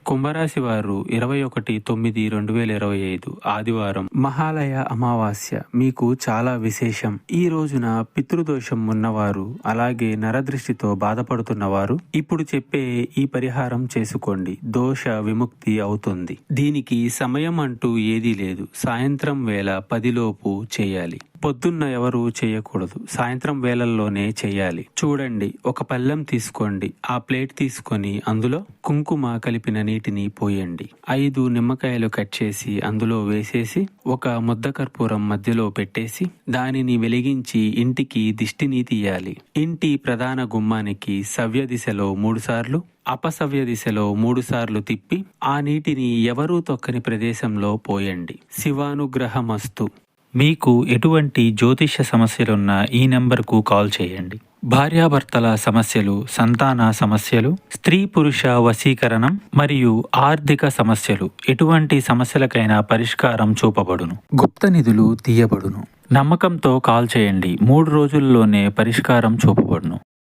కుంభరాశి వారు 21/9/2025 ఆదివారం మహాలయ అమావాస్య మీకు చాలా విశేషం. ఈ రోజున పితృదోషం ఉన్నవారు, అలాగే నరదృష్టితో బాధపడుతున్నవారు ఇప్పుడు చెప్పే ఈ పరిహారం చేసుకోండి. దోష విముక్తి అవుతుంది. దీనికి సమయం అంటూ ఏదీ లేదు. సాయంత్రం వేళ 10 లోపు చేయాలి. పొద్దున్న ఎవరు చేయకూడదు. సాయంత్రం వేళల్లోనే చేయాలి. చూడండి, ఒక పళ్ళెం తీసుకోండి. ఆ ప్లేట్ తీసుకొని అందులో కుంకుమ కలిపిన నీటిని పోయండి. 5 నిమ్మకాయలు కట్ చేసి అందులో వేసేసి ఒక ముద్ద కర్పూరం మధ్యలో పెట్టేసి దానిని వెలిగించి ఇంటికి దిష్టిని తీయాలి. ఇంటి ప్రధాన గుమ్మానికి సవ్య దిశలో 3 సార్లు, అపసవ్య దిశలో 3 సార్లు తిప్పి ఆ నీటిని ఎవరూ తొక్కని ప్రదేశంలో పోయండి. శివానుగ్రహమస్తు. మీకు ఎటువంటి జ్యోతిష్య సమస్యలున్నా ఈ నెంబర్కు కాల్ చేయండి. భార్యాభర్తల సమస్యలు, సంతాన సమస్యలు, స్త్రీ పురుష వశీకరణం మరియు ఆర్థిక సమస్యలు, ఎటువంటి సమస్యలకైనా పరిష్కారం చూపబడును. గుప్త నిధులు తీయబడును. నమ్మకంతో కాల్ చేయండి. 3 రోజుల్లోనే పరిష్కారం చూపబడును.